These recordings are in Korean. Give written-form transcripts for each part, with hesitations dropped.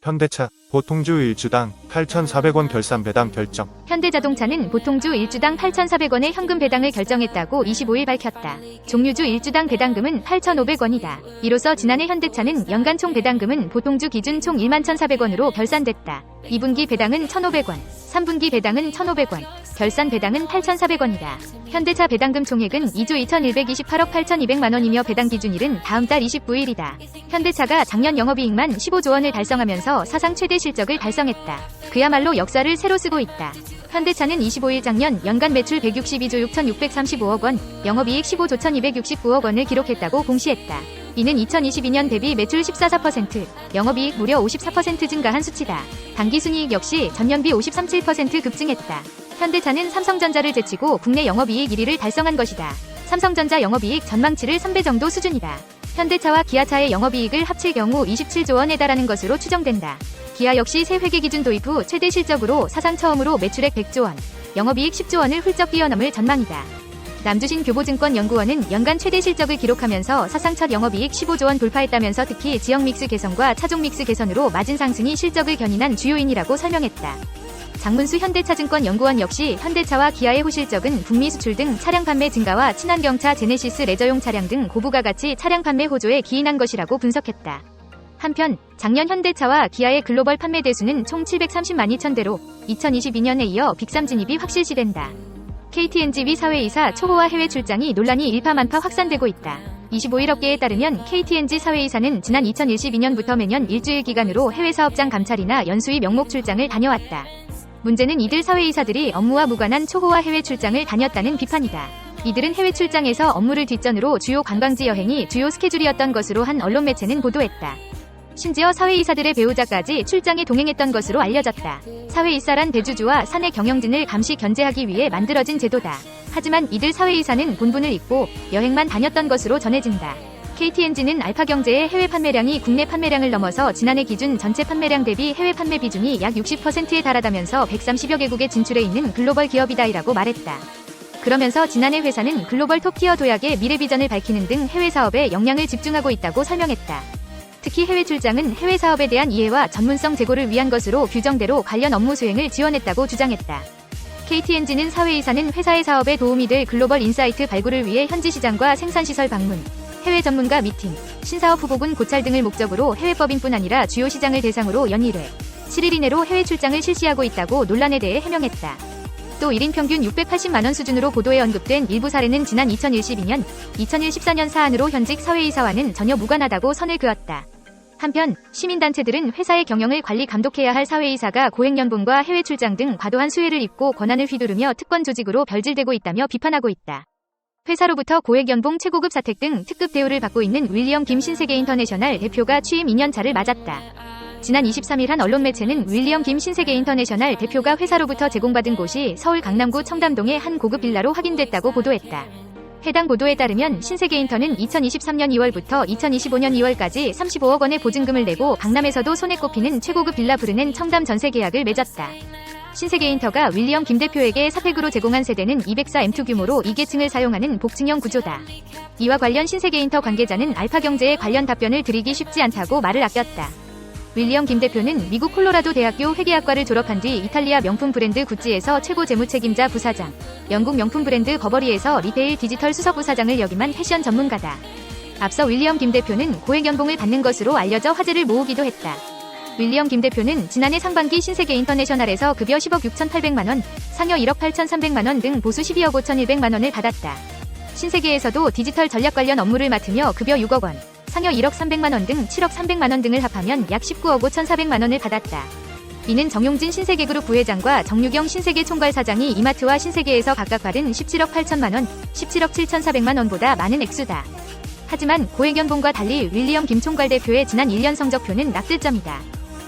현대차, 보통주 1주당 8,400원 결산 배당 결정. 현대자동차는 보통주 1주당 8,400원의 현금 배당을 결정했다고 25일 밝혔다. 종류주 1주당 배당금은 8,500원이다. 이로써 지난해 현대차는 연간 총 배당금은 보통주 기준 총 11,400원으로 결산됐다. 2분기 배당은 1,500원, 3분기 배당은 1,500원, 결산 배당은 8,400원이다. 현대차 배당금 총액은 2조 2,128억 8,200만원이며 배당 기준일은 다음 달 29일이다. 현대차가 작년 영업이익만 15조 원을 달성하면서 사상 최대 실적을 달성했다. 그야말로 역사를 새로 쓰고 있다. 현대차는 25일 작년 연간 매출 162조 6,635억 원, 영업이익 15조 1,269억 원을 기록했다고 공시했다. 이는 2022년 대비 매출 14.4%, 영업이익 무려 54% 증가한 수치다. 당기순이익 역시 전년비 53.7% 급증했다. 현대차는 삼성전자를 제치고 국내 영업이익 1위를 달성한 것이다. 삼성전자 영업이익 전망치를 3배 정도 수준이다. 현대차와 기아차의 영업이익을 합칠 경우 27조 원에 달하는 것으로 추정된다. 기아 역시 새 회계 기준 도입 후 최대 실적으로 사상 처음으로 매출액 100조 원, 영업이익 10조 원을 훌쩍 뛰어넘을 전망이다. 남주신 교보증권연구원은 연간 최대 실적을 기록하면서 사상 첫 영업이익 15조 원 돌파했다면서 특히 지역 믹스 개선과 차종 믹스 개선으로 마진 상승이 실적을 견인한 주요인이라고 설명했다. 장문수 현대차증권연구원 역시 현대차와 기아의 호실적은 북미 수출 등 차량 판매 증가와 친환경차 제네시스 레저용 차량 등 고부가가치 차량 판매 호조에 기인한 것이라고 분석했다. 한편 작년 현대차와 기아의 글로벌 판매 대수는 총 730만 2천 대로 2022년에 이어 빅3 진입이 확실시된다. KTNG 사회이사 초호화 해외 출장이 논란이 일파만파 확산되고 있다. 25일 업계에 따르면 KTNG 사회이사는 지난 2012년부터 매년 일주일 기간으로 해외 사업장 감찰이나 연수위 명목 출장을 다녀왔다. 문제는 이들 사회이사들이 업무와 무관한 초호화 해외 출장을 다녔다는 비판이다. 이들은 해외 출장에서 업무를 뒷전으로 주요 관광지 여행이 주요 스케줄이었던 것으로 한 언론 매체는 보도했다. 심지어 사회이사들의 배우자까지 출장에 동행했던 것으로 알려졌다. 사회이사란 대주주와 사내 경영진을 감시 견제하기 위해 만들어진 제도다. 하지만 이들 사회이사는 본분을 잊고 여행만 다녔던 것으로 전해진다. KTNG는 알파경제의 해외 판매량이 국내 판매량을 넘어서 지난해 기준 전체 판매량 대비 해외 판매 비중이 약 60%에 달하다면서 130여 개국에 진출해 있는 글로벌 기업이다라고 말했다. 그러면서 지난해 회사는 글로벌 톱티어 도약의 미래 비전을 밝히는 등 해외 사업에 역량을 집중하고 있다고 설명했다. 특히 해외 출장은 해외 사업에 대한 이해와 전문성 제고를 위한 것으로 규정대로 관련 업무 수행을 지원했다고 주장했다. KTNG는 사회이사는 회사의 사업에 도움이 될 글로벌 인사이트 발굴을 위해 현지 시장과 생산시설 방문, 해외 전문가 미팅, 신사업 후보군 고찰 등을 목적으로 해외법인뿐 아니라 주요 시장을 대상으로 연 1회, 7일 이내로 해외 출장을 실시하고 있다고 논란에 대해 해명했다. 또 1인 평균 680만원 수준으로 보도에 언급된 일부 사례는 지난 2012년, 2014년 사안으로 현직 사회이사와는 전혀 무관하다고 선을 그었다. 한편 시민단체들은 회사의 경영을 관리 감독해야 할 사회이사가 고액연봉과 해외 출장 등 과도한 수혜를 입고 권한을 휘두르며 특권 조직으로 별질되고 있다며 비판하고 있다. 회사로부터 고액연봉 최고급 사택 등 특급 대우를 받고 있는 윌리엄 김 신세계 인터내셔널 대표가 취임 2년차를 맞았다. 지난 23일 한 언론 매체는 윌리엄 김 신세계 인터내셔널 대표가 회사로부터 제공받은 곳이 서울 강남구 청담동의 한 고급 빌라로 확인됐다고 보도했다. 해당 보도에 따르면 신세계 인턴은 2023년 2월부터 2025년 2월까지 35억 원의 보증금을 내고 강남에서도 손에 꼽히는 최고급 빌라 브르넨 청담 전세 계약을 맺었다. 신세계 인터가 윌리엄 김 대표에게 사택으로 제공한 세대는 204M2 규모로 2계층을 사용하는 복층형 구조다. 이와 관련 신세계 인터 관계자는 알파경제에 관련 답변을 드리기 쉽지 않다고 말을 아꼈다. 윌리엄 김 대표는 미국 콜로라도 대학교 회계학과를 졸업한 뒤 이탈리아 명품 브랜드 구찌에서 최고 재무책임자 부사장, 영국 명품 브랜드 버버리에서 리테일 디지털 수석부사장을 역임한 패션 전문가다. 앞서 윌리엄 김 대표는 고액 연봉을 받는 것으로 알려져 화제를 모으기도 했다. 윌리엄 김 대표는 지난해 상반기 신세계 인터내셔널에서 급여 10억 6,800만원, 상여 1억 8,300만원 등 보수 12억 5,100만원을 받았다. 신세계에서도 디지털 전략 관련 업무를 맡으며 급여 6억 원, 상여 1억 300만원 등 7억 300만원 등을 합하면 약 19억 5,400만원을 받았다. 이는 정용진 신세계그룹 부회장과 정유경 신세계 총괄 사장이 이마트와 신세계에서 각각 받은 17억 8천만원, 17억 7,400만원보다 많은 액수다. 하지만 고액연봉과 달리 윌리엄 김 총괄 대표의 지난 1년 성적표는 낙제점이다.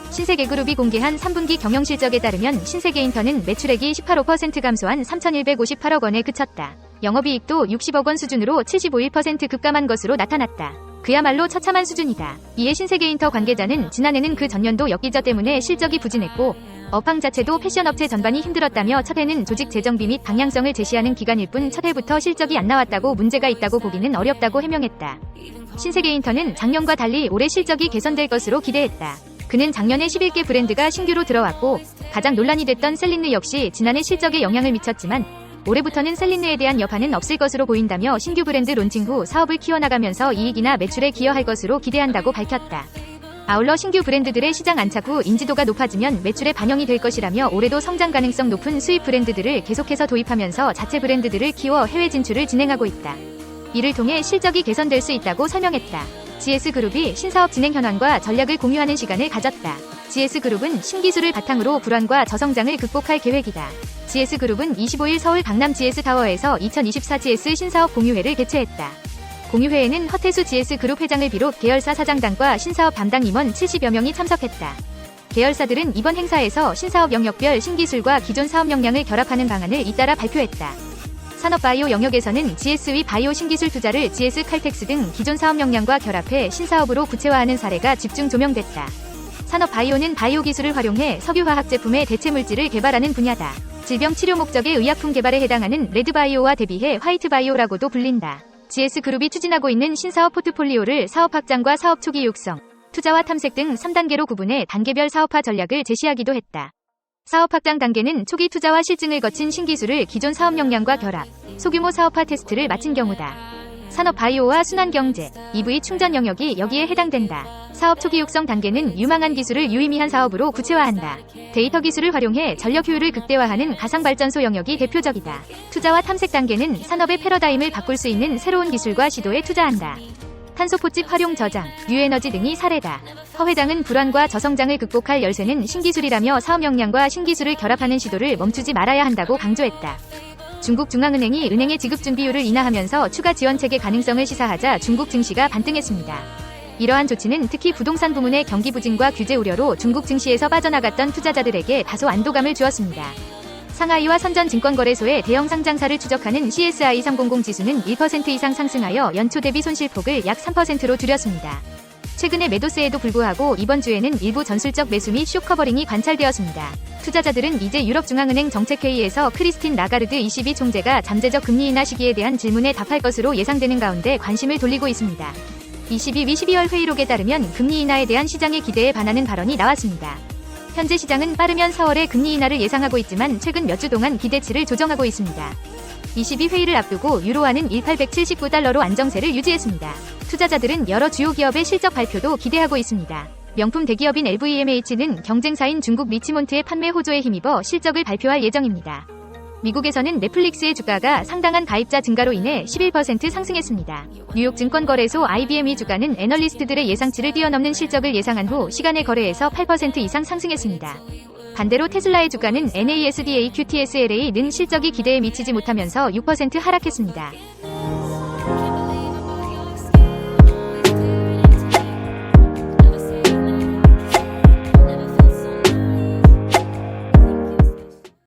신세계그룹이 공개한 3분기 경영실적에 따르면 신세계인턴은 매출액이 18% 감소한 3,158억 원에 그쳤다. 영업이익도 60억 원 수준으로 75% 급감한 것으로 나타났다. 그야말로 처참한 수준이다. 이에 신세계인터 관계자는 지난해는 그 전년도 역기저 때문에 실적이 부진했고 업황 자체도 패션업체 전반이 힘들었다며 첫 해는 조직 재정비 및 방향성을 제시하는 기간일 뿐 첫 해부터 실적이 안 나왔다고 문제가 있다고 보기는 어렵다고 해명했다. 신세계인터는 작년과 달리 올해 실적이 개선될 것으로 기대했다. 그는 작년에 11개 브랜드가 신규로 들어왔고 가장 논란이 됐던 셀린느 역시 지난해 실적에 영향을 미쳤지만 올해부터는 셀린느에 대한 여파는 없을 것으로 보인다며 신규 브랜드 론칭 후 사업을 키워나가면서 이익이나 매출에 기여할 것으로 기대한다고 밝혔다. 아울러 신규 브랜드들의 시장 안착 후 인지도가 높아지면 매출에 반영이 될 것이라며 올해도 성장 가능성 높은 수입 브랜드들을 계속해서 도입하면서 자체 브랜드들을 키워 해외 진출을 진행하고 있다. 이를 통해 실적이 개선될 수 있다고 설명했다. GS그룹이 신사업 진행 현황과 전략을 공유하는 시간을 가졌다. GS그룹은 신기술을 바탕으로 불안과 저성장을 극복할 계획이다. GS그룹은 25일 서울 강남 GS타워에서 2024 GS 신사업 공유회를 개최했다. 공유회에는 허태수 GS그룹 회장을 비롯 계열사 사장단과 신사업 담당 임원 70여 명이 참석했다. 계열사들은 이번 행사에서 신사업 영역별 신기술과 기존 사업 역량을 결합하는 방안을 잇따라 발표했다. 산업바이오 영역에서는 GS의 바이오 신기술 투자를 GS칼텍스 등 기존 사업 역량과 결합해 신사업으로 구체화하는 사례가 집중 조명됐다. 산업바이오는 바이오 기술을 활용해 석유화학 제품의 대체 물질을 개발하는 분야다. 질병 치료 목적의 의약품 개발에 해당하는 레드바이오와 대비해 화이트바이오라고도 불린다. GS그룹이 추진하고 있는 신사업 포트폴리오를 사업 확장과 사업 초기 육성, 투자와 탐색 등 3단계로 구분해 단계별 사업화 전략을 제시하기도 했다. 사업 확장 단계는 초기 투자와 실증을 거친 신기술을 기존 사업 역량과 결합, 소규모 사업화 테스트를 마친 경우다. 산업바이오와 순환경제, EV 충전 영역이 여기에 해당된다. 사업 초기 육성 단계는 유망한 기술을 유의미한 사업으로 구체화한다. 데이터 기술을 활용해 전력 효율을 극대화하는 가상발전소 영역이 대표적이다. 투자와 탐색 단계는 산업의 패러다임을 바꿀 수 있는 새로운 기술과 시도에 투자한다. 탄소포집 활용 저장, 뉴에너지 등이 사례다. 허 회장은 불안과 저성장을 극복할 열쇠는 신기술이라며 사업 역량과 신기술을 결합하는 시도를 멈추지 말아야 한다고 강조했다. 중국 중앙은행이 은행의 지급 준비율을 인하하면서 추가 지원 체계 가능성을 시사하자 중국 증시가 반등했습니다. 이러한 조치는 특히 부동산 부문의 경기 부진과 규제 우려로 중국 증시에서 빠져나갔던 투자자들에게 다소 안도감을 주었습니다. 상하이와 선전증권거래소의 대형 상장사를 추적하는 CSI 300 지수는 1% 이상 상승하여 연초 대비 손실폭을 약 3%로 줄였습니다. 최근의 매도세에도 불구하고 이번 주에는 일부 전술적 매수 및 숏커버링이 관찰되었습니다. 투자자들은 이제 유럽중앙은행 정책회의에서 크리스틴 라가르드 ECB 총재가 잠재적 금리 인하 시기에 대한 질문에 답할 것으로 예상되는 가운데 관심을 돌리고 있습니다. ECB 12월 회의록에 따르면 금리 인하에 대한 시장의 기대에 반하는 발언이 나왔습니다. 현재 시장은 빠르면 4월에 금리 인하를 예상하고 있지만 최근 몇 주 동안 기대치를 조정하고 있습니다. ECB 회의를 앞두고 유로화는 1,879달러로 안정세를 유지했습니다. 투자자들은 여러 주요 기업의 실적 발표도 기대하고 있습니다. 명품 대기업인 LVMH는 경쟁사인 중국 리치몬트의 판매 호조에 힘입어 실적을 발표할 예정입니다. 미국에서는 넷플릭스의 주가가 상당한 가입자 증가로 인해 11% 상승했습니다. 뉴욕 증권거래소 IBM의 주가는 애널리스트들의 예상치를 뛰어넘는 실적을 예상한 후 시간의 거래에서 8% 이상 상승했습니다. 반대로 테슬라의 주가는 NASDAQ TSLA는 실적이 기대에 미치지 못하면서 6% 하락했습니다.